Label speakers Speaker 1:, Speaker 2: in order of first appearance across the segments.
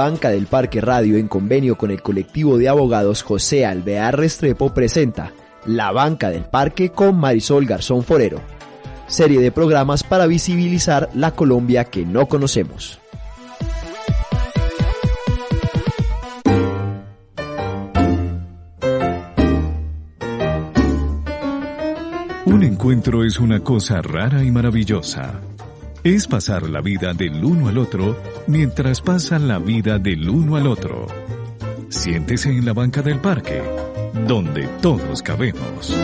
Speaker 1: Banca del Parque Radio, en convenio con el colectivo de abogados José Alvear Restrepo, presenta La Banca del Parque con Marisol Garzón Forero, serie de programas para visibilizar la Colombia que no conocemos.
Speaker 2: Un encuentro es una cosa rara y maravillosa. Es pasar la vida del uno al otro mientras pasan la vida del uno al otro. Siéntese en la banca del parque, donde todos cabemos.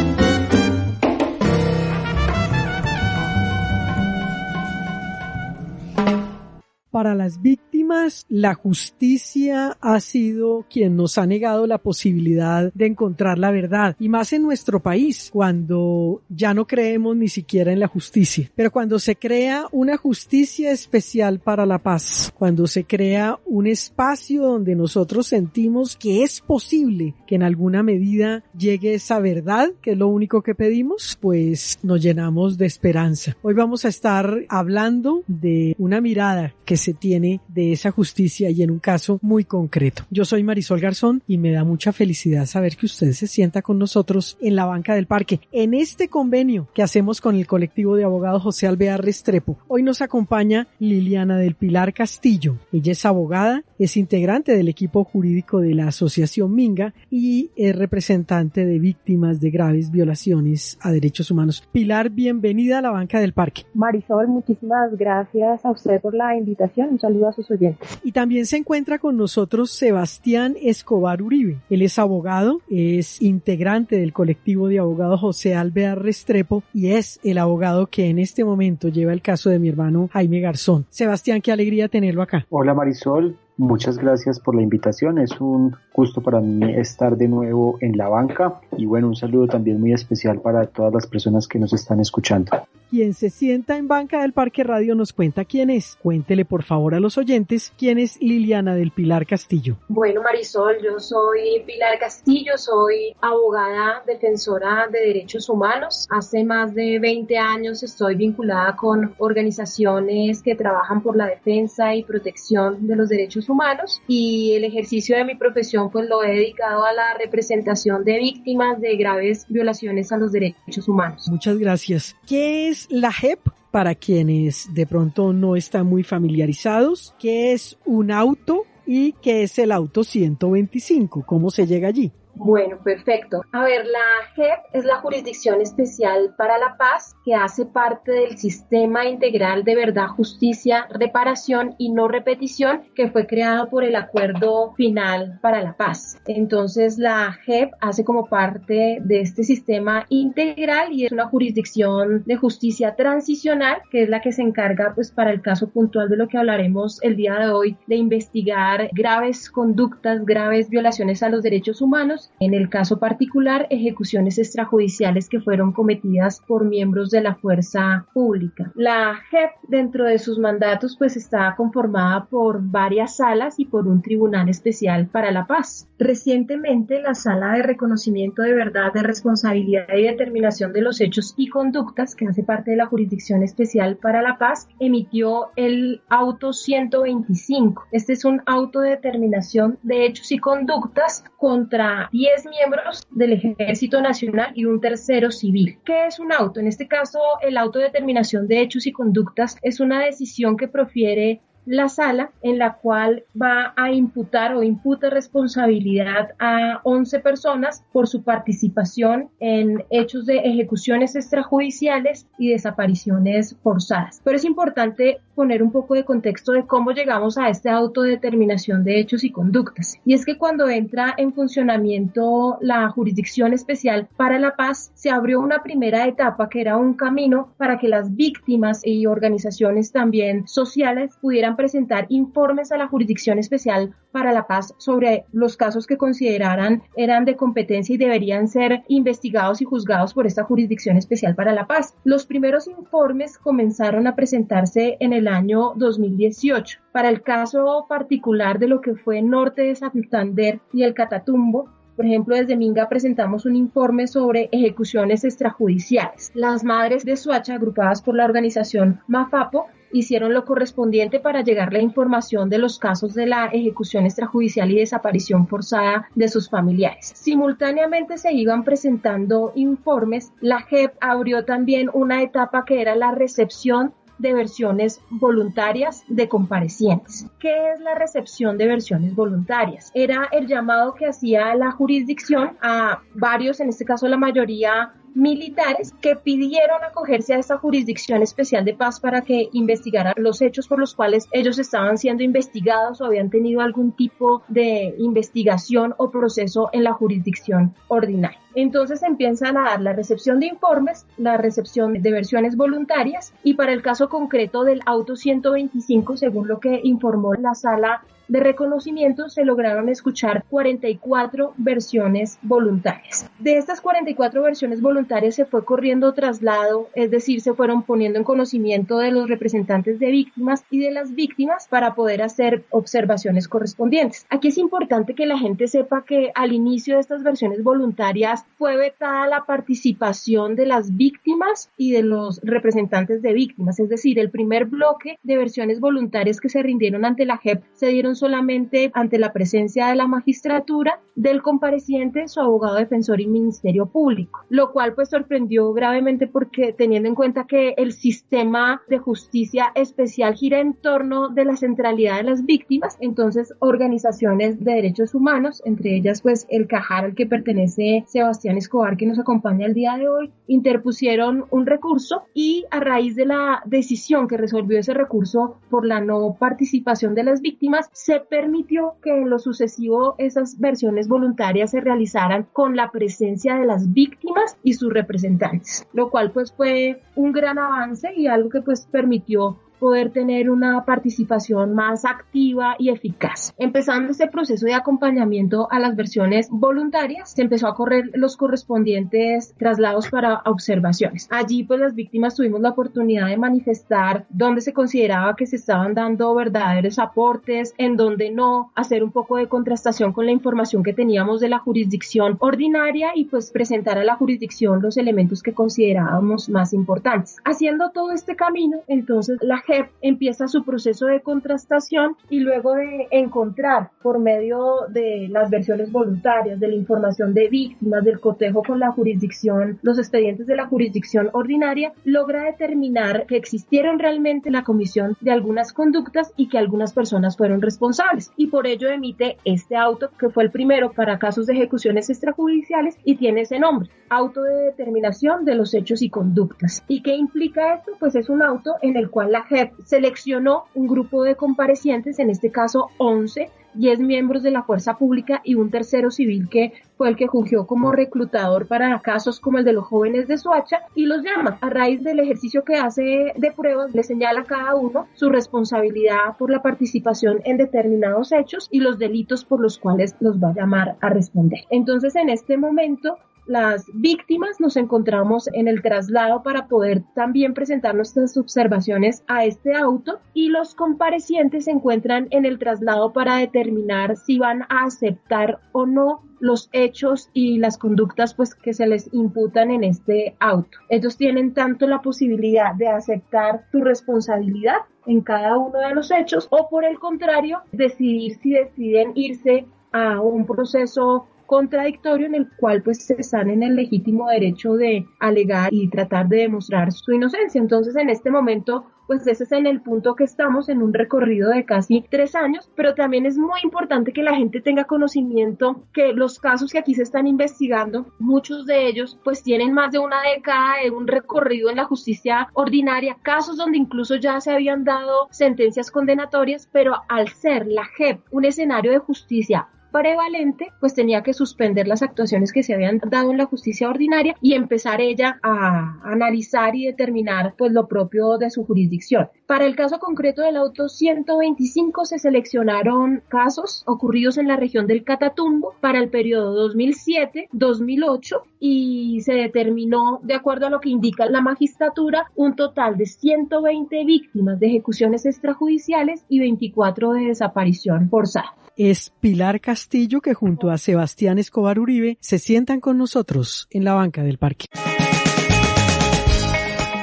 Speaker 3: Para las víctimas, la justicia ha sido quien nos ha negado la posibilidad de encontrar la verdad, y más en nuestro país, cuando ya no creemos ni siquiera en la justicia. Pero cuando se crea una justicia especial para la paz, cuando se crea un espacio donde nosotros sentimos que es posible que en alguna medida llegue esa verdad, que es lo único que pedimos, pues nos llenamos de esperanza. Hoy vamos a estar hablando de una mirada que se tiene de esa justicia y en un caso muy concreto. Yo soy Marisol Garzón y me da mucha felicidad saber que usted se sienta con nosotros en la banca del parque, en este convenio que hacemos con el colectivo de abogados José Alvear Restrepo. Hoy nos acompaña Liliana del Pilar Castillo. Ella es abogada, es integrante del equipo jurídico de la Asociación Minga y es representante de víctimas de graves violaciones a derechos humanos. Pilar, bienvenida a la banca del parque.
Speaker 4: Marisol, muchísimas gracias a usted por la invitación. Un saludo a sus oyentes.
Speaker 3: Y también se encuentra con nosotros Sebastián Escobar Uribe. Él es abogado, es integrante del colectivo de abogados José Alvear Restrepo y es el abogado que en este momento lleva el caso de mi hermano Jaime Garzón. Sebastián, qué alegría tenerlo acá.
Speaker 5: Hola Marisol, muchas gracias por la invitación. Es un gusto para mí estar de nuevo en la banca y bueno, un saludo también muy especial para todas las personas que nos están escuchando.
Speaker 3: Quien se sienta en Banca del Parque Radio nos cuenta quién es. Cuéntele por favor a los oyentes quién es Liliana del Pilar Castillo.
Speaker 6: Bueno, Marisol, yo soy Pilar Castillo, soy abogada defensora de derechos humanos. Hace más de 20 años estoy vinculada con organizaciones que trabajan por la defensa y protección de los derechos humanos y el ejercicio de mi profesión pues lo he dedicado a la representación de víctimas de graves violaciones a los derechos humanos.
Speaker 3: Muchas gracias. ¿Qué es la JEP? Para quienes de pronto no están muy familiarizados, ¿qué es un auto y qué es el auto 125? ¿Cómo se llega allí?
Speaker 6: Bueno, perfecto. A ver, la JEP es la Jurisdicción Especial para la Paz que hace parte del Sistema Integral de Verdad, Justicia, Reparación y No Repetición que fue creado por el Acuerdo Final para la Paz. Entonces, la JEP hace como parte de este sistema integral y es una jurisdicción de justicia transicional que es la que se encarga, pues, para el caso puntual de lo que hablaremos el día de hoy, de investigar graves conductas, graves violaciones a los derechos humanos. En el caso particular, ejecuciones extrajudiciales que fueron cometidas por miembros de la fuerza pública. La JEP, dentro de sus mandatos, pues está conformada por varias salas y por un tribunal especial para la paz. Recientemente, la Sala de Reconocimiento de Verdad, de Responsabilidad y Determinación de los Hechos y Conductas, que hace parte de la Jurisdicción Especial para la Paz, emitió el auto 125. Este es un auto de determinación de hechos y conductas contra 10 miembros del Ejército Nacional y un tercero civil. ¿Qué es un auto? En este caso, el auto de determinación de hechos y conductas es una decisión que profiere la sala en la cual va a imputar o imputa responsabilidad a 11 personas por su participación en hechos de ejecuciones extrajudiciales y desapariciones forzadas. Pero es importante poner un poco de contexto de cómo llegamos a este autodeterminación de hechos y conductas. Y es que cuando entra en funcionamiento la Jurisdicción Especial para la Paz, se abrió una primera etapa que era un camino para que las víctimas y organizaciones también sociales pudieran presentar informes a la Jurisdicción Especial para la Paz sobre los casos que consideraran eran de competencia y deberían ser investigados y juzgados por esta Jurisdicción Especial para la Paz. Los primeros informes comenzaron a presentarse en el año 2018. Para el caso particular de lo que fue Norte de Santander y el Catatumbo, por ejemplo, desde Minga presentamos un informe sobre ejecuciones extrajudiciales. Las madres de Soacha, agrupadas por la organización MAFAPO, hicieron lo correspondiente para llegar la información de los casos de la ejecución extrajudicial y desaparición forzada de sus familiares. Simultáneamente se iban presentando informes. La JEP abrió también una etapa que era la recepción de versiones voluntarias de comparecientes. ¿Qué es la recepción de versiones voluntarias? Era el llamado que hacía la jurisdicción a varios, en este caso la mayoría militares, que pidieron acogerse a esta jurisdicción especial de paz para que investigara los hechos por los cuales ellos estaban siendo investigados o habían tenido algún tipo de investigación o proceso en la jurisdicción ordinaria. Entonces empiezan a dar la recepción de informes, la recepción de versiones voluntarias, y para el caso concreto del auto 125, según lo que informó la sala de reconocimiento, se lograron escuchar 44 versiones voluntarias. De estas 44 versiones voluntarias se fue corriendo traslado, es decir, se fueron poniendo en conocimiento de los representantes de víctimas y de las víctimas para poder hacer observaciones correspondientes. Aquí es importante que la gente sepa que al inicio de estas versiones voluntarias fue vetada la participación de las víctimas y de los representantes de víctimas, es decir, el primer bloque de versiones voluntarias que se rindieron ante la JEP se dieron solamente ante la presencia de la magistratura, del compareciente, su abogado defensor y Ministerio Público, lo cual pues sorprendió gravemente porque teniendo en cuenta que el sistema de justicia especial gira en torno de la centralidad de las víctimas, entonces organizaciones de derechos humanos, entre ellas pues el CAJAR al que pertenece Sebastián Escobar, que nos acompaña el día de hoy, interpusieron un recurso y a raíz de la decisión que resolvió ese recurso por la no participación de las víctimas, se permitió que en lo sucesivo esas versiones voluntarias se realizaran con la presencia de las víctimas y sus representantes, lo cual pues fue un gran avance y algo que pues permitió poder tener una participación más activa y eficaz. Empezando este proceso de acompañamiento a las versiones voluntarias, se empezó a correr los correspondientes traslados para observaciones. Allí pues las víctimas tuvimos la oportunidad de manifestar dónde se consideraba que se estaban dando verdaderos aportes, en dónde no, hacer un poco de contrastación con la información que teníamos de la jurisdicción ordinaria y pues presentar a la jurisdicción los elementos que considerábamos más importantes. Haciendo todo este camino, entonces la JEP empieza su proceso de contrastación y luego de encontrar por medio de las versiones voluntarias, de la información de víctimas, del cotejo con la jurisdicción, los expedientes de la jurisdicción ordinaria, logra determinar que existieron realmente la comisión de algunas conductas y que algunas personas fueron responsables y por ello emite este auto que fue el primero para casos de ejecuciones extrajudiciales y tiene ese nombre, auto de determinación de los hechos y conductas. ¿Y qué implica esto? Pues es un auto en el cual la JEP seleccionó un grupo de comparecientes, en este caso 11, 10 miembros de la fuerza pública y un tercero civil que fue el que fungió como reclutador para casos como el de los jóvenes de Soacha y los llama. A raíz del ejercicio que hace de pruebas, le señala a cada uno su responsabilidad por la participación en determinados hechos y los delitos por los cuales los va a llamar a responder. Entonces, en este momento, las víctimas nos encontramos en el traslado para poder también presentar nuestras observaciones a este auto y los comparecientes se encuentran en el traslado para determinar si van a aceptar o no los hechos y las conductas pues que se les imputan en este auto. Ellos tienen tanto la posibilidad de aceptar su responsabilidad en cada uno de los hechos o por el contrario decidir si deciden irse a un proceso contradictorio en el cual pues están en el legítimo derecho de alegar y tratar de demostrar su inocencia. Entonces en este momento pues ese es en el punto que estamos en un recorrido de casi 3 años, pero también es muy importante que la gente tenga conocimiento que los casos que aquí se están investigando, muchos de ellos pues tienen más de una década de un recorrido en la justicia ordinaria, casos donde incluso ya se habían dado sentencias condenatorias, pero al ser la JEP un escenario de justicia prevalente, pues tenía que suspender las actuaciones que se habían dado en la justicia ordinaria y empezar ella a analizar y determinar pues lo propio de su jurisdicción. Para el caso concreto del auto 125 se seleccionaron casos ocurridos en la región del Catatumbo para el periodo 2007-2008 y se determinó, de acuerdo a lo que indica la magistratura, un total de 120 víctimas de ejecuciones extrajudiciales y 24 de desaparición forzada.
Speaker 3: Es Pilar Castillo que junto a Sebastián Escobar Uribe se sientan con nosotros en la banca del parque.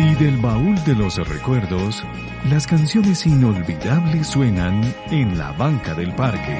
Speaker 2: Y del baúl de los recuerdos, las canciones inolvidables suenan en la banca del parque.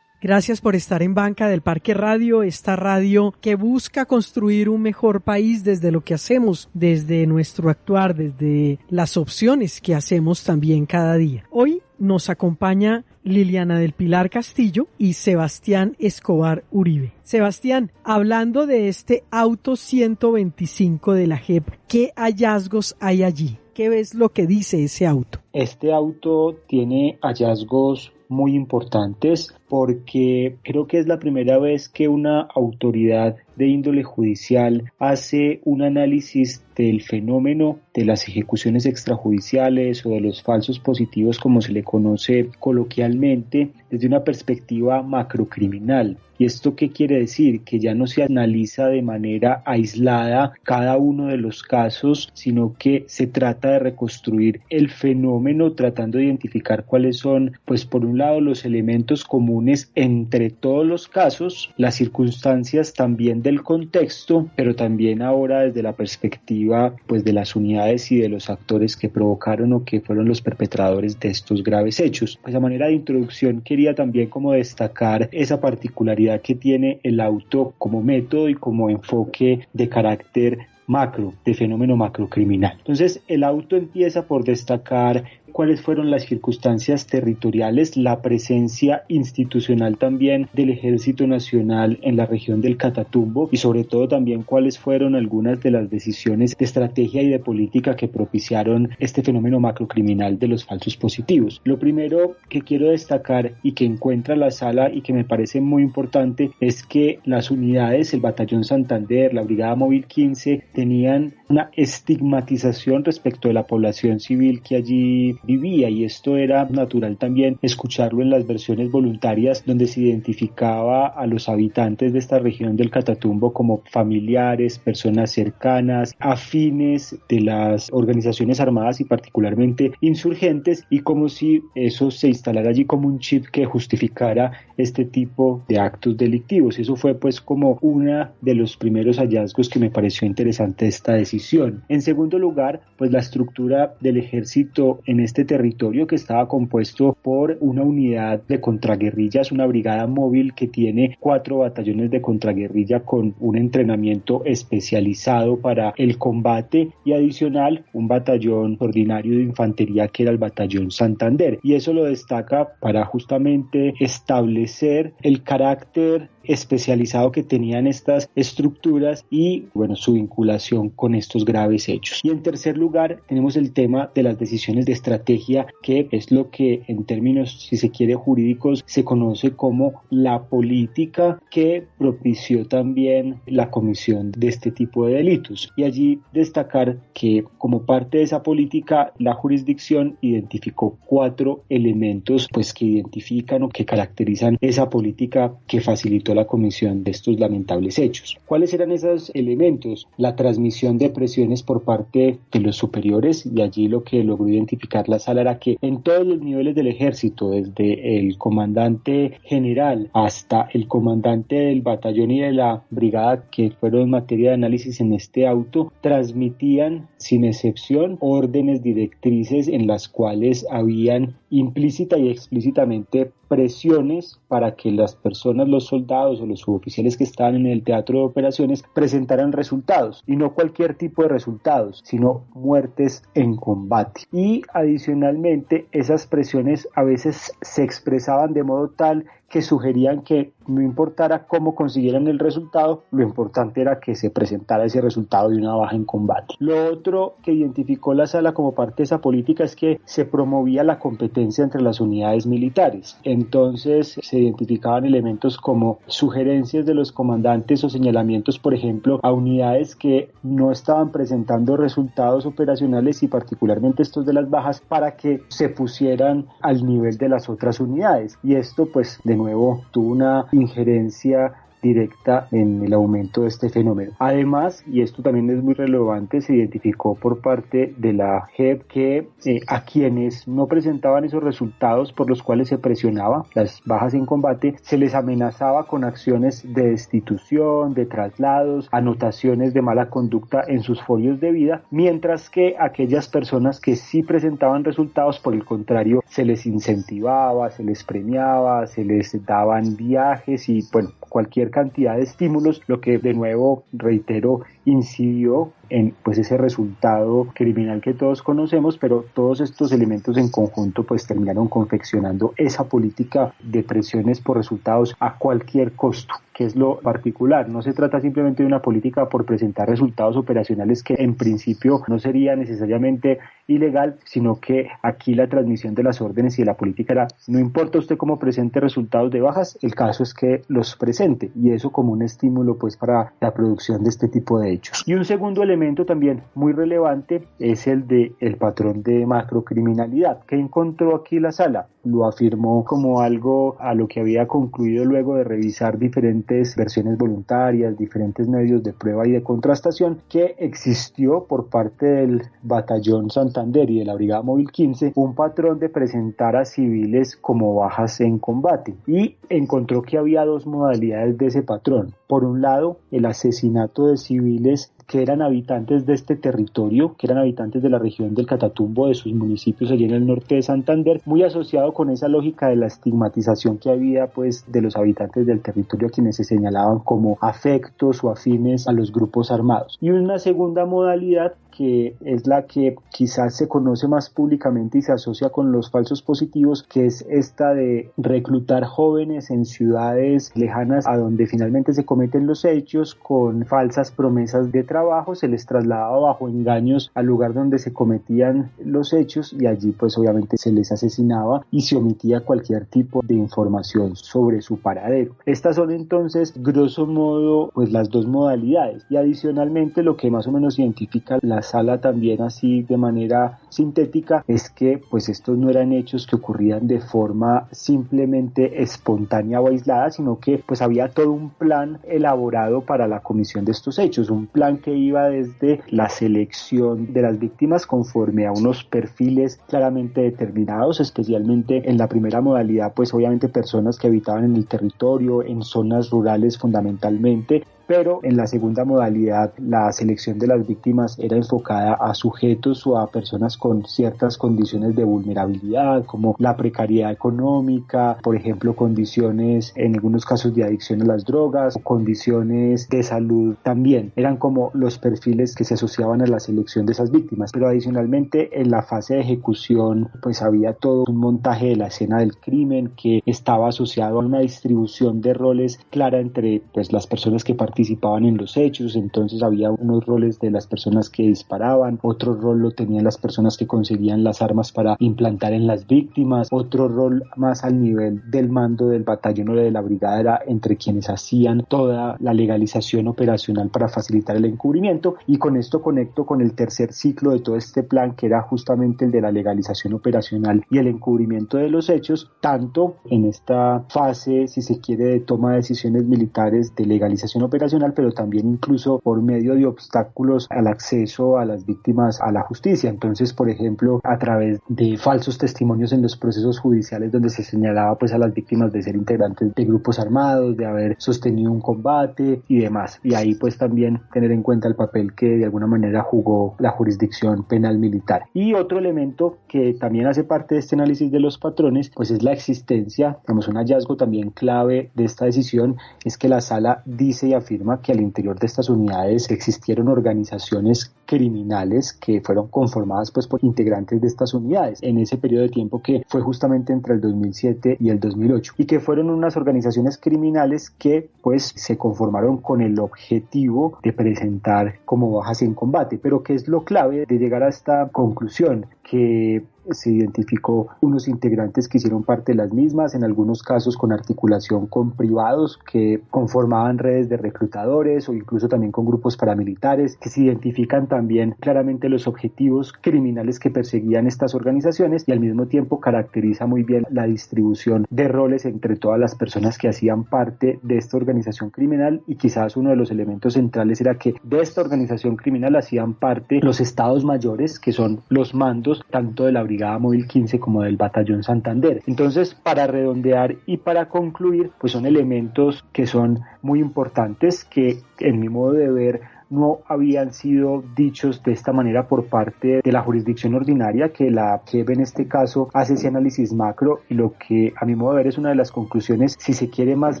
Speaker 3: Gracias por estar en Banca del Parque Radio, esta radio que busca construir un mejor país desde lo que hacemos, desde nuestro actuar, desde las opciones que hacemos también cada día. Hoy nos acompaña Liliana del Pilar Castillo y Sebastián Escobar Uribe. Sebastián, hablando de este auto 125 de la JEP, ¿qué hallazgos hay allí? ¿Qué ves lo que dice ese auto?
Speaker 5: Este auto tiene hallazgos muy importantes porque creo que es la primera vez que una autoridad de índole judicial hace un análisis del fenómeno de las ejecuciones extrajudiciales o de los falsos positivos, como se le conoce coloquialmente, desde una perspectiva macrocriminal. ¿Y esto qué quiere decir? Que ya no se analiza de manera aislada cada uno de los casos, sino que se trata de reconstruir el fenómeno tratando de identificar cuáles son, pues por un lado, los elementos comunes entre todos los casos, las circunstancias también del contexto, pero también ahora desde la perspectiva pues de las unidades y de los actores que provocaron o que fueron los perpetradores de estos graves hechos. Pues a manera de introducción quería también como destacar esa particularidad que tiene el auto como método y como enfoque de carácter macro, de fenómeno macrocriminal. Entonces el auto empieza por destacar cuáles fueron las circunstancias territoriales, la presencia institucional también del Ejército Nacional en la región del Catatumbo y sobre todo también cuáles fueron algunas de las decisiones de estrategia y de política que propiciaron este fenómeno macrocriminal de los falsos positivos. Lo primero que quiero destacar y que encuentra la sala y que me parece muy importante es que las unidades, el Batallón Santander, la Brigada Móvil 15, tenían una estigmatización respecto de la población civil que allí vivía, y esto era natural también escucharlo en las versiones voluntarias donde se identificaba a los habitantes de esta región del Catatumbo como familiares, personas cercanas, afines de las organizaciones armadas y particularmente insurgentes, y como si eso se instalara allí como un chip que justificara este tipo de actos delictivos. Eso fue pues como uno de los primeros hallazgos que me pareció interesante de esta decisión. En segundo lugar, pues la estructura del ejército en este territorio, que estaba compuesto por una unidad de contraguerrillas, una brigada móvil que tiene 4 batallones de contraguerrilla con un entrenamiento especializado para el combate, y adicional un batallón ordinario de infantería que era el Batallón Santander, y eso lo destaca para justamente establecer el carácter especializado que tenían estas estructuras y bueno, su vinculación con estos graves hechos. Y en tercer lugar tenemos el tema de las decisiones de estrategia, que es lo que en términos, si se quiere, jurídicos se conoce como la política que propició también la comisión de este tipo de delitos. Y allí destacar que como parte de esa política la jurisdicción identificó 4 elementos pues que identifican o que caracterizan esa política que facilitó la comisión de estos lamentables hechos. ¿Cuáles eran esos elementos? La transmisión de presiones por parte de los superiores, y allí lo que logró identificar la sala era que en todos los niveles del ejército, desde el comandante general hasta el comandante del batallón y de la brigada, que fueron materia de análisis en este auto, transmitían sin excepción órdenes directrices en las cuales habían implícita y explícitamente presiones para que las personas, los soldados o los suboficiales que estaban en el teatro de operaciones presentaran resultados, y no cualquier tipo de resultados, sino muertes en combate. Y adicionalmente esas presiones a veces se expresaban de modo tal que sugerían que no importara cómo consiguieran el resultado, lo importante era que se presentara ese resultado de una baja en combate. Lo otro que identificó la sala como parte de esa política es que se promovía la competencia entre las unidades militares. Entonces se identificaban elementos como sugerencias de los comandantes o señalamientos, por ejemplo, a unidades que no estaban presentando resultados operacionales, y particularmente estos de las bajas, para que se pusieran al nivel de las otras unidades. Y esto pues de nuevo tuvo una injerencia directa en el aumento de este fenómeno. Además, y esto también es muy relevante, se identificó por parte de la JEP que a quienes no presentaban esos resultados por los cuales se presionaba las bajas en combate, se les amenazaba con acciones de destitución, de traslados, anotaciones de mala conducta en sus folios de vida, mientras que aquellas personas que sí presentaban resultados, por el contrario, se les incentivaba, se les premiaba, se les daban viajes y bueno, cualquier cantidad de estímulos, lo que de nuevo, reitero, incidió en pues ese resultado criminal que todos conocemos, pero todos estos elementos en conjunto pues terminaron confeccionando esa política de presiones por resultados a cualquier costo, que es lo particular. No se trata simplemente de una política por presentar resultados operacionales que en principio no sería necesariamente ilegal, sino que aquí la transmisión de las órdenes y de la política era, no importa usted cómo presente resultados de bajas, el caso es que los presente, y eso como un estímulo pues para la producción de este tipo de hechos. Y un segundo elemento también muy relevante es el de el patrón de macrocriminalidad. ¿Qué encontró aquí la sala? Lo afirmó como algo a lo que había concluido luego de revisar diferentes versiones voluntarias, diferentes medios de prueba y de contrastación, que existió por parte del Batallón Santander y de la Brigada Móvil 15 un patrón de presentar a civiles como bajas en combate, y encontró que había dos modalidades de ese patrón. Por un lado, el asesinato de civiles que eran habitantes de este territorio, que eran habitantes de la región del Catatumbo, de sus municipios allí en el norte de Santander, muy asociado con esa lógica de la estigmatización que había pues de los habitantes del territorio, a quienes se señalaban como afectos o afines a los grupos armados. Y una segunda modalidad, que es la que quizás se conoce más públicamente y se asocia con los falsos positivos, que es esta de reclutar jóvenes en ciudades lejanas a donde finalmente se cometen los hechos con falsas promesas de trabajo, se les trasladaba bajo engaños al lugar donde se cometían los hechos y allí pues obviamente se les asesinaba y se omitía cualquier tipo de información sobre su paradero. Estas son entonces grosso modo pues las dos modalidades, y adicionalmente lo que más o menos identifica la sala también así de manera sintética es que pues estos no eran hechos que ocurrían de forma simplemente espontánea o aislada, sino que pues había todo un plan elaborado para la comisión de estos hechos, un plan que iba desde la selección de las víctimas conforme a unos perfiles claramente determinados, especialmente en la primera modalidad pues obviamente personas que habitaban en el territorio, en zonas rurales fundamentalmente, pero en la segunda modalidad la selección de las víctimas era enfocada a sujetos o a personas con ciertas condiciones de vulnerabilidad, como la precariedad económica, por ejemplo condiciones en algunos casos de adicción a las drogas, o condiciones de salud también. Eran como los perfiles que se asociaban a la selección de esas víctimas, pero adicionalmente en la fase de ejecución pues había todo un montaje de la escena del crimen que estaba asociado a una distribución de roles clara entre pues las personas que participaban en los hechos. Entonces había unos roles de las personas que disparaban, otro rol lo tenían las personas que conseguían las armas para implantar en las víctimas, otro rol más al nivel del mando del batallón o de la brigada era entre quienes hacían toda la legalización operacional para facilitar el encubrimiento. Y con esto conecto con el tercer ciclo de todo este plan, que era justamente el de la legalización operacional y el encubrimiento de los hechos, tanto en esta fase, si se quiere, de toma de decisiones militares de legalización operacional, pero también incluso por medio de obstáculos al acceso a las víctimas a la justicia. Entonces, por ejemplo, a través de falsos testimonios en los procesos judiciales donde se señalaba pues a las víctimas de ser integrantes de grupos armados, de haber sostenido un combate y demás. Y ahí pues también tener en cuenta el papel que de alguna manera jugó la jurisdicción penal militar. Y otro elemento que también hace parte de este análisis de los patrones pues es la existencia, digamos, un hallazgo también clave de esta decisión es que la sala dice y afirma que al interior de estas unidades existieron organizaciones criminales que fueron conformadas pues por integrantes de estas unidades en ese periodo de tiempo que fue justamente entre el 2007 y el 2008, y que fueron unas organizaciones criminales que pues se conformaron con el objetivo de presentar como bajas en combate. Pero ¿qué es lo clave de llegar a esta conclusión? Que se identificó unos integrantes que hicieron parte de las mismas, en algunos casos con articulación con privados que conformaban redes de reclutadores o incluso también con grupos paramilitares, que se identifican también claramente los objetivos criminales que perseguían estas organizaciones y al mismo tiempo caracteriza muy bien la distribución de roles entre todas las personas que hacían parte de esta organización criminal. Y quizás uno de los elementos centrales era que de esta organización criminal hacían parte los estados mayores, que son los mandos tanto de la Brigada Móvil 15 como del Batallón Santander. Entonces, para redondear y para concluir, pues son elementos que son muy importantes, que en mi modo de ver no habían sido dichos de esta manera por parte de la jurisdicción ordinaria, que la JEP en este caso hace ese análisis macro, y lo que a mi modo de ver es una de las conclusiones, si se quiere, más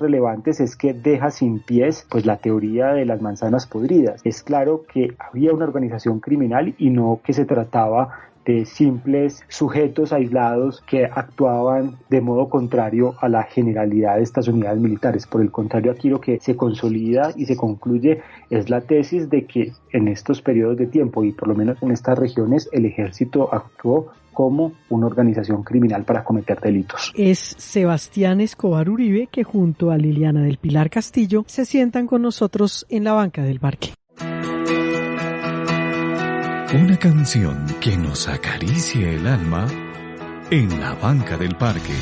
Speaker 5: relevantes, es que deja sin pies pues la teoría de las manzanas podridas. Es claro que había una organización criminal y no que se trataba de simples sujetos aislados que actuaban de modo contrario a la generalidad de estas unidades militares. Por el contrario, aquí lo que se consolida y se concluye es la tesis de que en estos periodos de tiempo y por lo menos en estas regiones el ejército actuó como una organización criminal para cometer delitos.
Speaker 3: Es Sebastián Escobar Uribe, que junto a Liliana del Pilar Castillo se sientan con nosotros en la banca del parque.
Speaker 2: Una canción que nos acaricie el alma en la banca del parque.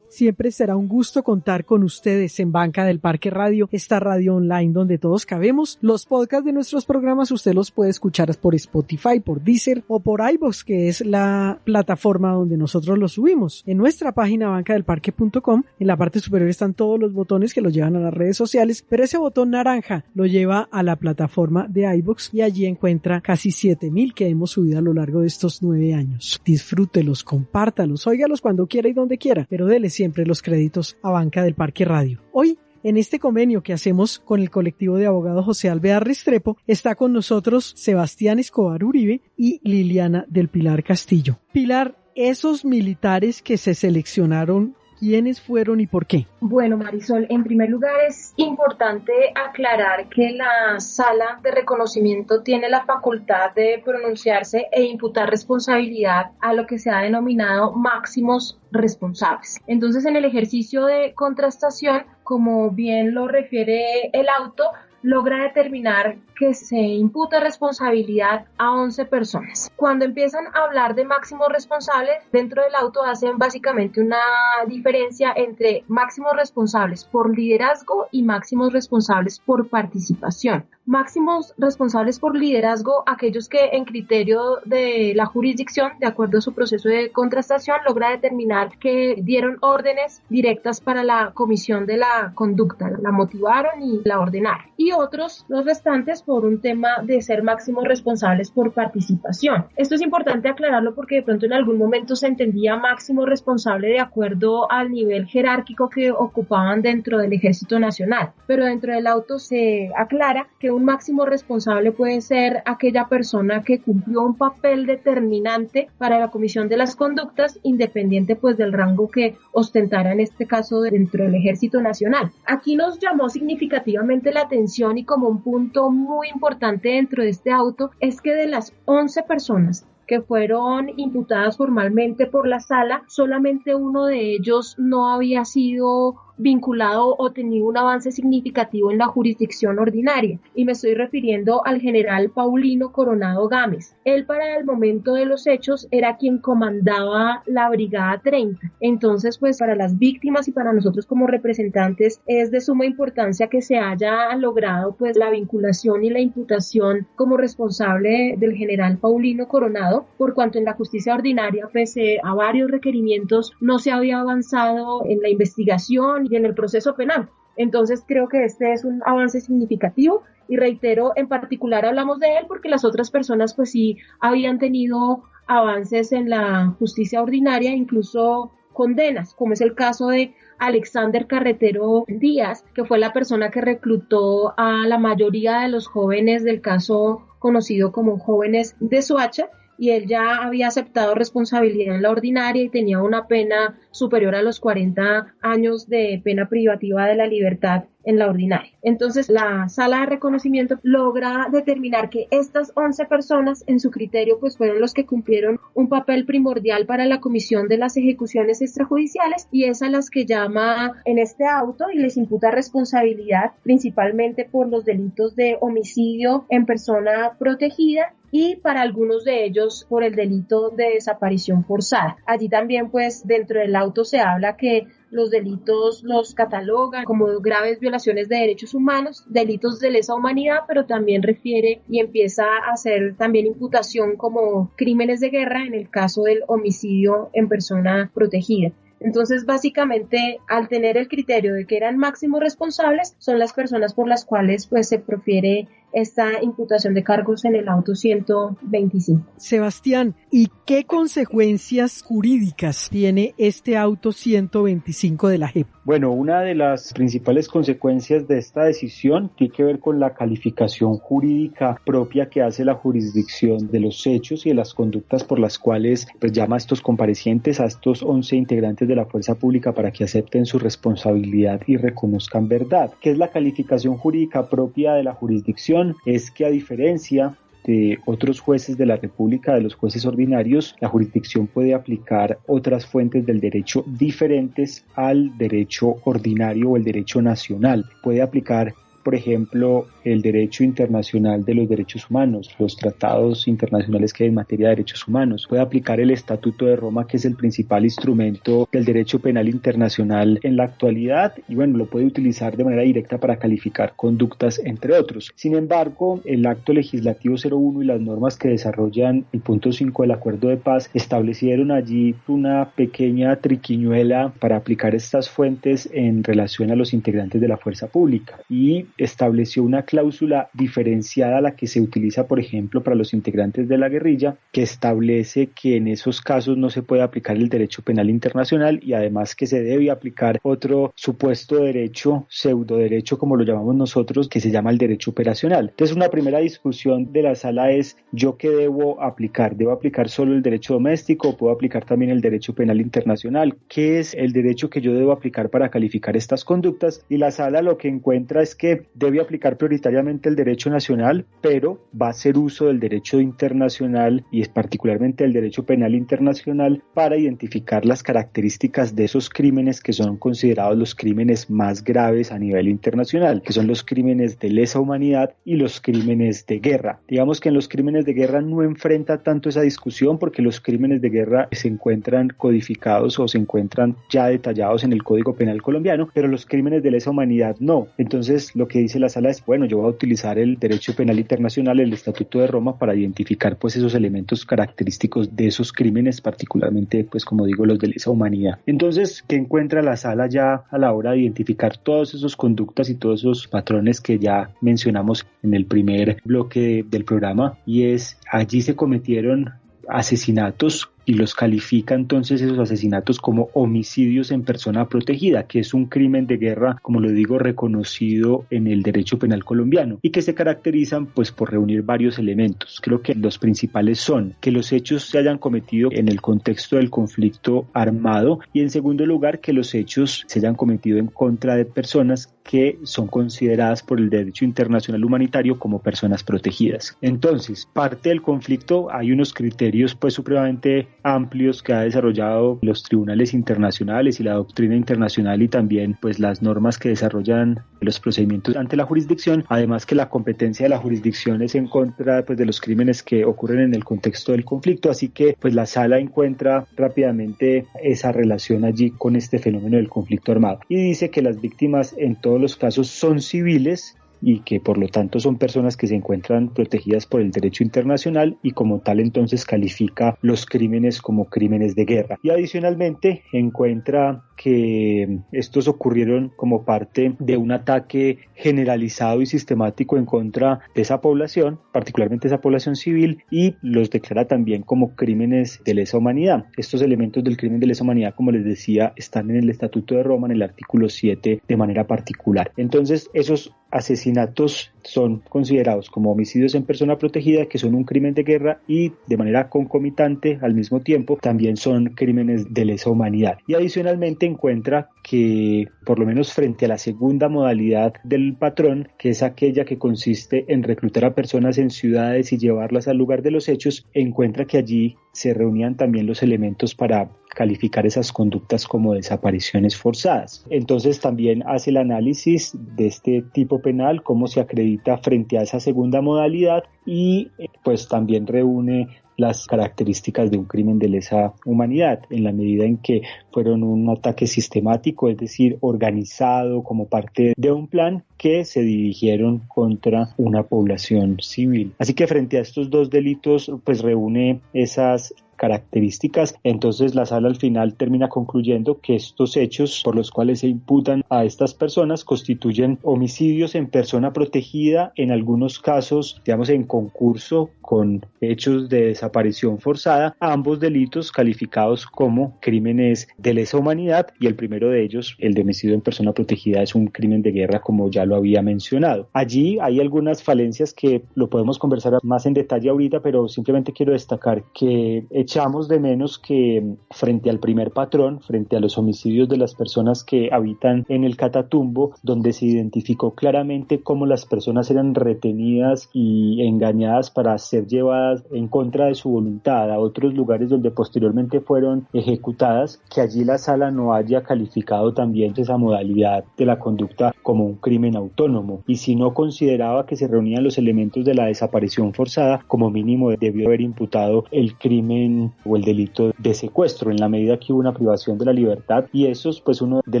Speaker 3: Siempre será un gusto contar con ustedes en Banca del Parque Radio, esta radio online donde todos cabemos. Los podcasts de nuestros programas usted los puede escuchar por Spotify, por Deezer o por iVoox, que es la plataforma donde nosotros los subimos. En nuestra página bancadelparque.com, en la parte superior están todos los botones que los llevan a las redes sociales, pero ese botón naranja lo lleva a la plataforma de iVoox y allí encuentra casi 7,000 que hemos subido a lo largo de estos 9 años. Disfrútelos, compártalos, óigalos cuando quiera y donde quiera, pero dele siempre los créditos a Banca del Parque Radio. Hoy, en este convenio que hacemos con el colectivo de abogados José Alvear Restrepo, está con nosotros Sebastián Escobar Uribe y Liliana del Pilar Castillo. Pilar, esos militares que se seleccionaron, ¿quiénes fueron y por qué?
Speaker 6: Bueno, Marisol, en primer lugar es importante aclarar que la sala de reconocimiento tiene la facultad de pronunciarse e imputar responsabilidad a lo que se ha denominado máximos responsables. Entonces, en el ejercicio de contrastación, como bien lo refiere el auto, logra determinar que se imputa responsabilidad a 11 personas. Cuando empiezan a hablar de máximos responsables, dentro del auto hacen básicamente una diferencia entre máximos responsables por liderazgo y máximos responsables por participación. Máximos responsables por liderazgo, aquellos que en criterio de la jurisdicción, de acuerdo a su proceso de contrastación, logra determinar que dieron órdenes directas para la comisión de la conducta, la motivaron y la ordenaron. Y otros, los restantes, por un tema de ser máximos responsables por participación. Esto es importante aclararlo porque de pronto en algún momento se entendía máximo responsable de acuerdo al nivel jerárquico que ocupaban dentro del Ejército Nacional, pero dentro del auto se aclara que un máximo responsable puede ser aquella persona que cumplió un papel determinante para la comisión de las conductas, independiente pues del rango que ostentara en este caso dentro del Ejército Nacional. Aquí nos llamó significativamente la atención y como un punto muy importante dentro de este auto es que de las 11 personas que fueron imputadas formalmente por la sala, solamente uno de ellos no había sido vinculado o tenido un avance significativo en la jurisdicción ordinaria, y me estoy refiriendo al general Paulino Coronado Gámez. Él para el momento de los hechos era quien comandaba la Brigada 30, entonces pues para las víctimas y para nosotros como representantes es de suma importancia que se haya logrado pues la vinculación y la imputación como responsable del general Paulino Coronado, por cuanto en la justicia ordinaria pese a varios requerimientos no se había avanzado en la investigación y en el proceso penal. Entonces creo que este es un avance significativo y reitero, en particular hablamos de él porque las otras personas pues sí habían tenido avances en la justicia ordinaria, incluso condenas, como es el caso de Alexander Carretero Díaz, que fue la persona que reclutó a la mayoría de los jóvenes del caso conocido como Jóvenes de Soacha, y él ya había aceptado responsabilidad en la ordinaria y tenía una pena superior a los 40 años de pena privativa de la libertad en la ordinaria. Entonces, la sala de reconocimiento logra determinar que estas 11 personas, en su criterio, pues fueron los que cumplieron un papel primordial para la comisión de las ejecuciones extrajudiciales, y es a las que llama en este auto y les imputa responsabilidad principalmente por los delitos de homicidio en persona protegida y para algunos de ellos por el delito de desaparición forzada. Allí también, pues, dentro del auto se habla que los delitos los catalogan como graves violaciones de derechos humanos, delitos de lesa humanidad, pero también refiere y empieza a hacer también imputación como crímenes de guerra en el caso del homicidio en persona protegida. Entonces, básicamente, al tener el criterio de que eran máximos responsables, son las personas por las cuales pues se profiere esta imputación de cargos en el auto 125.
Speaker 3: Sebastián, ¿y qué consecuencias jurídicas tiene este auto 125 de la JEP?
Speaker 5: Bueno, una de las principales consecuencias de esta decisión tiene que ver con la calificación jurídica propia que hace la jurisdicción de los hechos y de las conductas por las cuales pues llama a estos comparecientes, a estos 11 integrantes de la fuerza pública, para que acepten su responsabilidad y reconozcan verdad. ¿Qué es la calificación jurídica propia de la jurisdicción? Es que, a diferencia de otros jueces de la República, de los jueces ordinarios, la jurisdicción puede aplicar otras fuentes del derecho diferentes al derecho ordinario o el derecho nacional. Puede aplicar, por ejemplo, el derecho internacional de los derechos humanos, los tratados internacionales que hay en materia de derechos humanos. Puede aplicar el Estatuto de Roma, que es el principal instrumento del derecho penal internacional en la actualidad, y bueno, lo puede utilizar de manera directa para calificar conductas, entre otros. Sin embargo, el acto legislativo 01 y las normas que desarrollan el punto 5 del Acuerdo de Paz establecieron allí una pequeña triquiñuela para aplicar estas fuentes en relación a los integrantes de la fuerza pública, y estableció una cláusula diferenciada a la que se utiliza, por ejemplo, para los integrantes de la guerrilla, que establece que en esos casos no se puede aplicar el derecho penal internacional, y además que se debe aplicar otro supuesto derecho, pseudoderecho como lo llamamos nosotros, que se llama el derecho operacional. Entonces, una primera discusión de la sala es: ¿yo qué debo aplicar? ¿Debo aplicar solo el derecho doméstico o puedo aplicar también el derecho penal internacional? ¿Qué es el derecho que yo debo aplicar para calificar estas conductas? Y la sala lo que encuentra es que debe aplicar prioritariamente el derecho nacional, pero va a hacer uso del derecho internacional, y es particularmente el derecho penal internacional, para identificar las características de esos crímenes que son considerados los crímenes más graves a nivel internacional, que son los crímenes de lesa humanidad y los crímenes de guerra. Digamos que en los crímenes de guerra no enfrenta tanto esa discusión, porque los crímenes de guerra se encuentran codificados o se encuentran ya detallados en el Código Penal colombiano, pero los crímenes de lesa humanidad no. Entonces, lo que dice la sala es: bueno, yo voy a utilizar el derecho penal internacional, el Estatuto de Roma, para identificar pues esos elementos característicos de esos crímenes, particularmente pues como digo los de lesa humanidad. Entonces, ¿qué encuentra la sala ya a la hora de identificar todas esas conductas y todos esos patrones que ya mencionamos en el primer bloque del programa? Y es: allí se cometieron asesinatos, y los califica entonces esos asesinatos como homicidios en persona protegida, que es un crimen de guerra, como lo digo, reconocido en el derecho penal colombiano, y que se caracterizan pues por reunir varios elementos. Creo que los principales son que los hechos se hayan cometido en el contexto del conflicto armado, y en segundo lugar que los hechos se hayan cometido en contra de personas que son consideradas por el derecho internacional humanitario como personas protegidas. Entonces, parte del conflicto, hay unos criterios pues supremamente amplios que ha desarrollado los tribunales internacionales y la doctrina internacional, y también pues las normas que desarrollan los procedimientos ante la jurisdicción. Además, que la competencia de la jurisdicción es en contra pues de los crímenes que ocurren en el contexto del conflicto, así que pues la sala encuentra rápidamente esa relación allí con este fenómeno del conflicto armado, y dice que las víctimas en todos los casos son civiles, y que por lo tanto son personas que se encuentran protegidas por el derecho internacional, y como tal entonces califica los crímenes como crímenes de guerra. Y adicionalmente encuentra que estos ocurrieron como parte de un ataque generalizado y sistemático en contra de esa población, particularmente esa población civil, y los declara también como crímenes de lesa humanidad. Estos elementos del crimen de lesa humanidad, como les decía, están en el Estatuto de Roma, en el artículo 7 de manera particular. Entonces, esos asesinatos son considerados como homicidios en persona protegida, que son un crimen de guerra y de manera concomitante al mismo tiempo también son crímenes de lesa humanidad. Y adicionalmente encuentra que por lo menos frente a la segunda modalidad del patrón, que es aquella que consiste en reclutar a personas en ciudades y llevarlas al lugar de los hechos, encuentra que allí se reunían también los elementos para calificar esas conductas como desapariciones forzadas. Entonces también hace el análisis de este tipo penal, cómo se acredita frente a esa segunda modalidad y pues también reúne las características de un crimen de lesa humanidad en la medida en que fueron un ataque sistemático, es decir, organizado como parte de un plan que se dirigieron contra una población civil. Así que frente a estos dos delitos pues reúne esas características. Entonces la sala al final termina concluyendo que estos hechos por los cuales se imputan a estas personas constituyen homicidios en persona protegida, en algunos casos, digamos, en concurso con hechos de desaparición forzada, ambos delitos calificados como crímenes de lesa humanidad, y el primero de ellos, el de homicidio en persona protegida, es un crimen de guerra, como ya lo había mencionado. Allí hay algunas falencias que lo podemos conversar más en detalle ahorita, pero simplemente quiero destacar que echamos de menos que frente al primer patrón, frente a los homicidios de las personas que habitan en el Catatumbo, donde se identificó claramente cómo las personas eran retenidas y engañadas para ser llevadas en contra de su voluntad a otros lugares donde posteriormente fueron ejecutadas, que allí la sala no haya calificado también esa modalidad de la conducta como un crimen autónomo, y si no consideraba que se reunían los elementos de la desaparición forzada, como mínimo debió haber imputado el crimen o el delito de secuestro, en la medida que hubo una privación de la libertad, y eso es pues uno de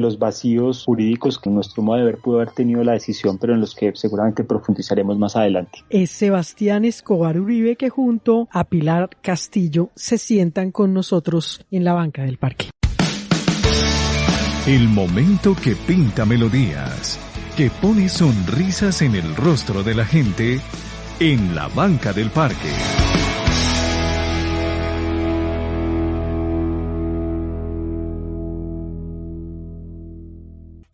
Speaker 5: los vacíos jurídicos que en nuestro modo de ver pudo haber tenido la decisión, pero en los que seguramente profundizaremos más adelante.
Speaker 3: Es Sebastián Escobar Uribe, que junto a Pilar Castillo se sientan con nosotros en la banca del parque.
Speaker 2: El momento que pinta melodías, que pone sonrisas en el rostro de la gente en la banca del parque.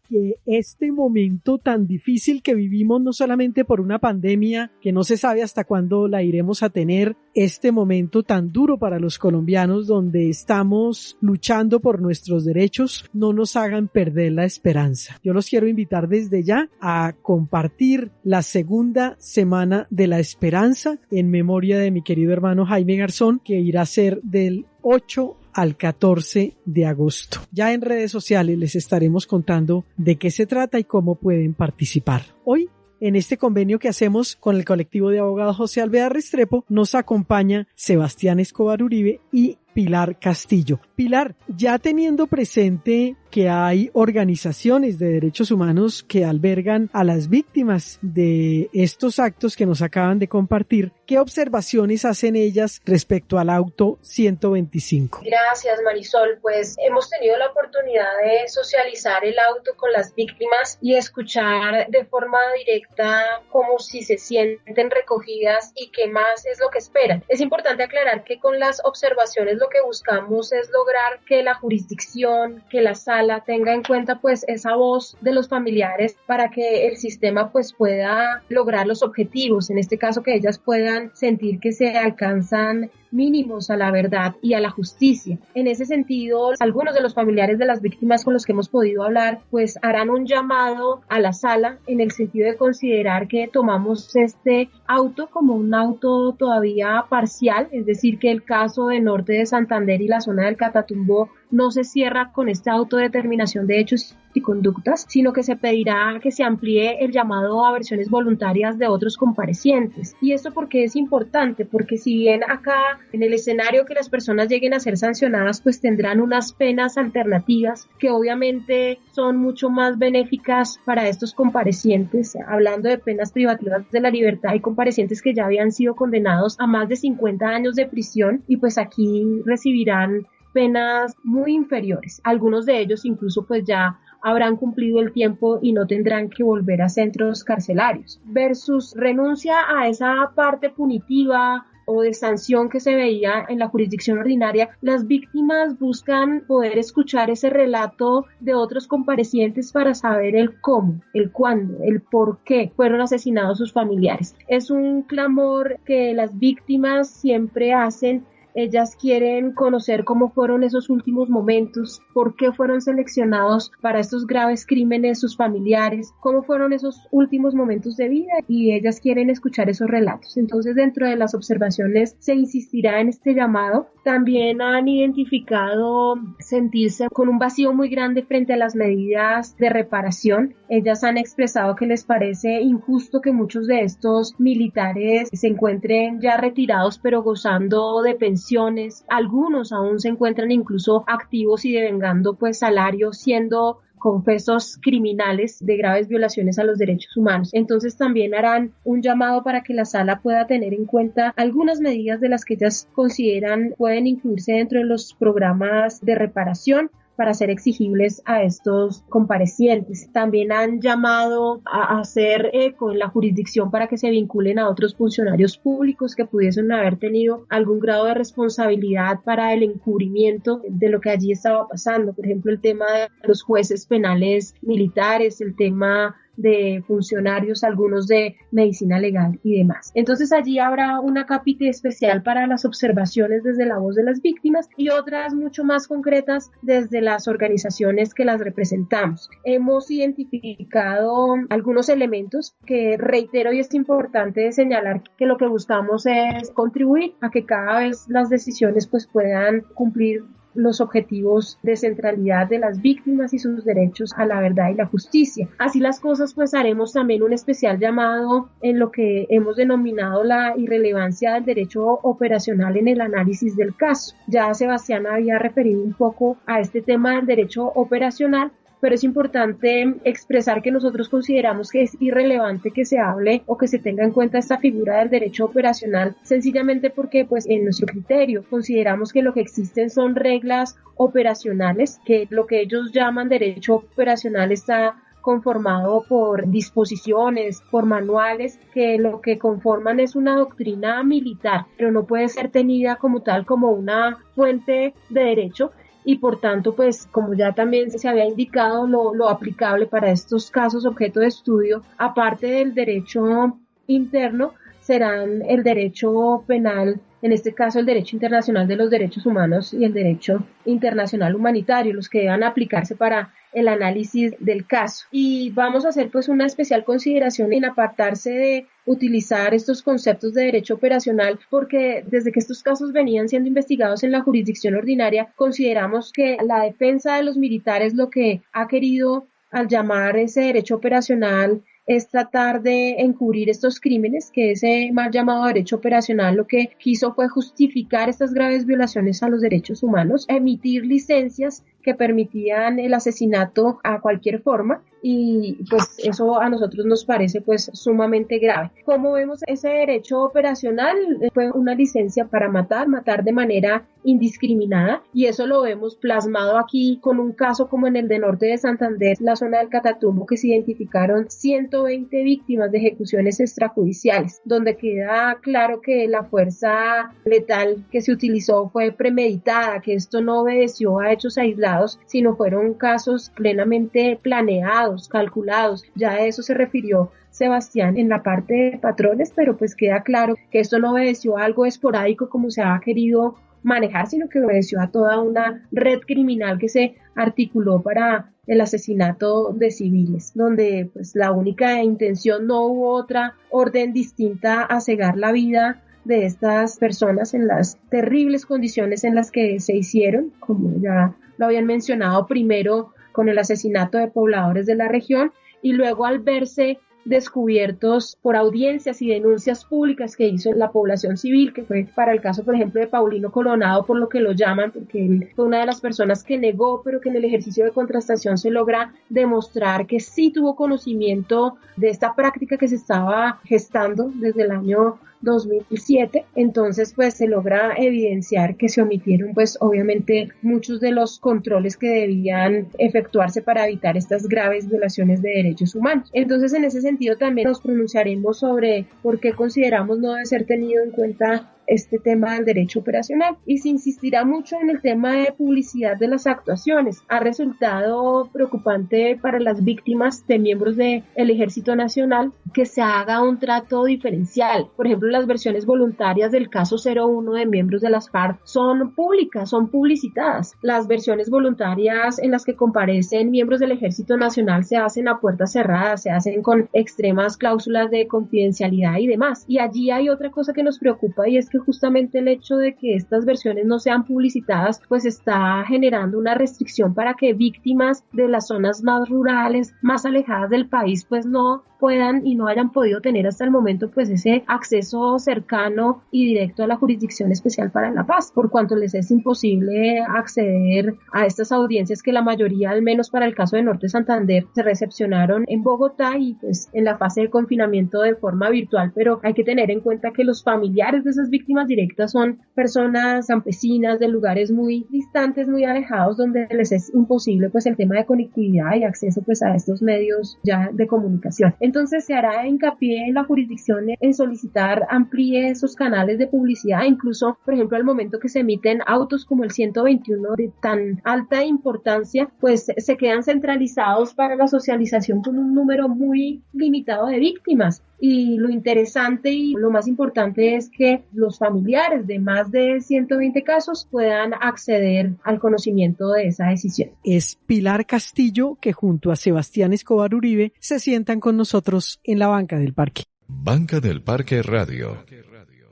Speaker 3: Que este momento tan difícil que vivimos, no solamente por una pandemia que no se sabe hasta cuándo la iremos a tener, este momento tan duro para los colombianos donde estamos luchando por nuestros derechos, no nos hagan perder la esperanza. Yo los quiero invitar desde ya a compartir la segunda semana de la esperanza en memoria de mi querido hermano Jaime Garzón, que irá a ser del 8 al 14 de agosto. Ya en redes sociales les estaremos contando de qué se trata y cómo pueden participar. Hoy, en este convenio que hacemos con el colectivo de abogados José Alvear Restrepo, nos acompaña Sebastián Escobar Uribe y Pilar Castillo. Pilar, ya teniendo presente que hay organizaciones de derechos humanos que albergan a las víctimas de estos actos que nos acaban de compartir, ¿qué observaciones hacen ellas respecto al auto 125?
Speaker 6: Gracias, Marisol. Pues hemos tenido la oportunidad de socializar el auto con las víctimas y escuchar de forma directa cómo si se sienten recogidas y qué más es lo que esperan. Es importante aclarar que con las observaciones lo que buscamos es lograr que la jurisdicción, que la sala tenga en cuenta pues esa voz de los familiares para que el sistema pues pueda lograr los objetivos, en este caso que ellas puedan sentir que se alcanzan mínimos a la verdad y a la justicia. En ese sentido, algunos de los familiares de las víctimas con los que hemos podido hablar, pues harán un llamado a la sala en el sentido de considerar que tomamos este auto como un auto todavía parcial, es decir, que el caso de Norte de Santander y la zona del Catatumbo no se cierra con esta autodeterminación de hechos y conductas, sino que se pedirá que se amplíe el llamado a versiones voluntarias de otros comparecientes. ¿Y esto por qué es importante? Porque si bien acá en el escenario que las personas lleguen a ser sancionadas, pues tendrán unas penas alternativas que obviamente son mucho más benéficas para estos comparecientes, hablando de penas privativas de la libertad y comparecientes que ya habían sido condenados a más de 50 años de prisión y pues aquí recibirán penas muy inferiores. Algunos de ellos incluso pues ya habrán cumplido el tiempo y no tendrán que volver a centros carcelarios. Versus renuncia a esa parte punitiva o de sanción que se veía en la jurisdicción ordinaria, las víctimas buscan poder escuchar ese relato de otros comparecientes para saber el cómo, el cuándo, el por qué fueron asesinados sus familiares. Es un clamor que las víctimas siempre hacen. Ellas quieren conocer cómo fueron esos últimos momentos, por qué fueron seleccionados para estos graves crímenes sus familiares, cómo fueron esos últimos momentos de vida, y ellas quieren escuchar esos relatos. Entonces, dentro de las observaciones se insistirá en este llamado. También han identificado sentirse con un vacío muy grande frente a las medidas de reparación. Ellas han expresado que les parece injusto que muchos de estos militares se encuentren ya retirados pero gozando de pensiones. Algunos aún se encuentran incluso activos y devengando pues salarios, siendo confesos criminales de graves violaciones a los derechos humanos. Entonces también harán un llamado para que la sala pueda tener en cuenta algunas medidas de las que ellas consideran pueden incluirse dentro de los programas de reparación para ser exigibles a estos comparecientes. También han llamado a hacer eco en la jurisdicción para que se vinculen a otros funcionarios públicos que pudiesen haber tenido algún grado de responsabilidad para el encubrimiento de lo que allí estaba pasando. Por ejemplo, el tema de los jueces penales militares, el tema de funcionarios, algunos de medicina legal y demás. Entonces allí habrá una capítulo especial para las observaciones desde la voz de las víctimas y otras mucho más concretas desde las organizaciones que las representamos. Hemos identificado algunos elementos que reitero, y es importante señalar que lo que buscamos es contribuir a que cada vez las decisiones pues puedan cumplir los objetivos de centralidad de las víctimas y sus derechos a la verdad y la justicia. Así las cosas, pues haremos también un especial llamado en lo que hemos denominado la irrelevancia del derecho operacional en el análisis del caso. Ya Sebastián había referido un poco a este tema del derecho operacional, pero es importante expresar que nosotros consideramos que es irrelevante que se hable o que se tenga en cuenta esta figura del derecho operacional, sencillamente porque pues en nuestro criterio consideramos que lo que existen son reglas operacionales, que lo que ellos llaman derecho operacional está conformado por disposiciones, por manuales, que lo que conforman es una doctrina militar, pero no puede ser tenida como tal como una fuente de derecho. Y por tanto, pues como ya también se había indicado, lo aplicable para estos casos objeto de estudio, aparte del derecho interno, serán el derecho penal, en este caso el derecho internacional de los derechos humanos y el derecho internacional humanitario, los que deban aplicarse para el análisis del caso. Y vamos a hacer pues una especial consideración en apartarse de utilizar estos conceptos de derecho operacional, porque desde que estos casos venían siendo investigados en la jurisdicción ordinaria, consideramos que la defensa de los militares lo que ha querido al llamar ese derecho operacional es tratar de encubrir estos crímenes, que ese mal llamado derecho operacional lo que quiso fue justificar estas graves violaciones a los derechos humanos, emitir licencias que permitían el asesinato a cualquier forma, y pues eso a nosotros nos parece pues sumamente grave. Como vemos, ese derecho operacional fue una licencia para matar de manera indiscriminada, y eso lo vemos plasmado aquí con un caso como en el de norte de Santander, la zona del Catatumbo, que se identificaron 120 víctimas de ejecuciones extrajudiciales, donde queda claro que la fuerza letal que se utilizó fue premeditada, que esto no obedeció a hechos aislados, sino fueron casos plenamente planeados, calculados. Ya a eso se refirió Sebastián en la parte de patrones, pero pues queda claro que esto no obedeció a algo esporádico como se ha querido manejar, sino que obedeció a toda una red criminal que se articuló para el asesinato de civiles, donde pues la única intención, no hubo otra orden distinta a cegar la vida de estas personas en las terribles condiciones en las que se hicieron, como ya lo habían mencionado, primero con el asesinato de pobladores de la región y luego al verse descubiertos por audiencias y denuncias públicas que hizo la población civil, que fue para el caso, por ejemplo, de Paulino Coronado, por lo que lo llaman, porque él fue una de las personas que negó, pero que en el ejercicio de contrastación se logra demostrar que sí tuvo conocimiento de esta práctica que se estaba gestando desde el año 2007, entonces pues se logra evidenciar que se omitieron pues obviamente muchos de los controles que debían efectuarse para evitar estas graves violaciones de derechos humanos. Entonces en ese sentido también nos pronunciaremos sobre por qué consideramos no debe ser tenido en cuenta este tema del derecho operacional. Y se insistirá mucho en el tema de publicidad de las actuaciones. Ha resultado preocupante para las víctimas de miembros del Ejército Nacional que se haga un trato diferencial. Por ejemplo, las versiones voluntarias del caso 01 de miembros de las FARC son públicas, son publicitadas. Las versiones voluntarias en las que comparecen miembros del Ejército Nacional se hacen a puertas cerradas, se hacen con extremas cláusulas de confidencialidad y demás. Y allí hay otra cosa que nos preocupa, y es que justamente el hecho de que estas versiones no sean publicitadas pues está generando una restricción para que víctimas de las zonas más rurales, más alejadas del país, pues no puedan y no hayan podido tener hasta el momento pues ese acceso cercano y directo a la Jurisdicción Especial para la Paz, por cuanto les es imposible acceder a estas audiencias que la mayoría, al menos para el caso de Norte Santander, se recepcionaron en Bogotá y pues en la fase de confinamiento de forma virtual. Pero hay que tener en cuenta que los familiares de esas víctimas directas son personas campesinas de lugares muy distantes, muy alejados, donde les es imposible pues el tema de conectividad y acceso pues a estos medios ya de comunicación. Entonces se hará hincapié en la jurisdicción en solicitar amplíe esos canales de publicidad, incluso, por ejemplo, al momento que se emiten autos como el 121 de tan alta importancia, pues se quedan centralizados para la socialización con un número muy limitado de víctimas. Y lo interesante y lo más importante es que los familiares de más de 120 casos puedan acceder al conocimiento de esa decisión.
Speaker 3: Es Pilar Castillo, que junto a Sebastián Escobar Uribe se sientan con nosotros en la banca del parque.
Speaker 2: Banca del Parque Radio.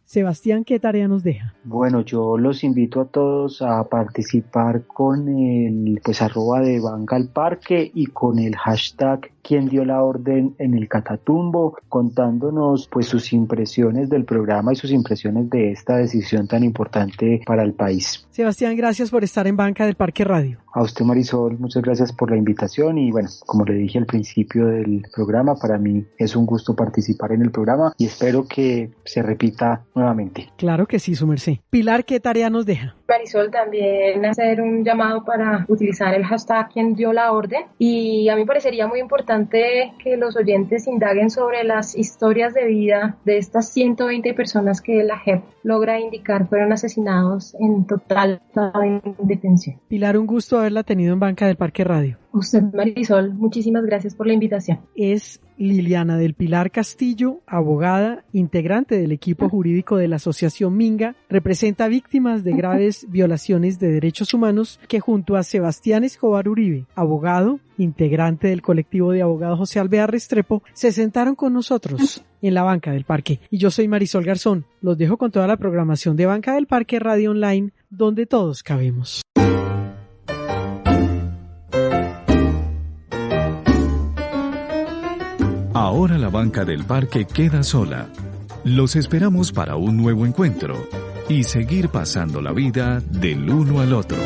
Speaker 3: Sebastián, ¿qué tarea nos deja?
Speaker 5: Bueno, yo los invito a todos a participar con el @ de Banca al Parque y con el hashtag ¿Quién dio la orden en el Catatumbo?, contándonos pues sus impresiones del programa y sus impresiones de esta decisión tan importante para el país.
Speaker 3: Sebastián, gracias por estar en Banca del Parque Radio.
Speaker 5: A usted, Marisol, muchas gracias por la invitación y bueno, como le dije al principio del programa, para mí es un gusto participar en el programa y espero que se repita nuevamente.
Speaker 3: Claro que sí, su merced. Pilar, ¿qué tarea nos deja?
Speaker 6: Marisol, también hacer un llamado para utilizar el hashtag ¿Quién dio la orden? Y a mí me parecería muy importante que los oyentes indaguen sobre las historias de vida de estas 120 personas que la JEP logra indicar fueron asesinados en total indefensión.
Speaker 3: Pilar, un gusto haberla tenido en Banca del Parque Radio.
Speaker 6: Usted, Marisol, muchísimas gracias por la invitación.
Speaker 3: Es Liliana del Pilar Castillo, abogada, integrante del equipo jurídico de la Asociación Minga, representa víctimas de graves violaciones de derechos humanos, que junto a Sebastián Escobar Uribe, abogado, integrante del colectivo de abogados José Alvear Restrepo, se sentaron con nosotros en la Banca del Parque. Y yo soy Marisol Garzón. Los dejo con toda la programación de Banca del Parque Radio Online, donde todos cabemos.
Speaker 2: Ahora la Banca del Parque queda sola. Los esperamos para un nuevo encuentro y seguir pasando la vida del uno al otro.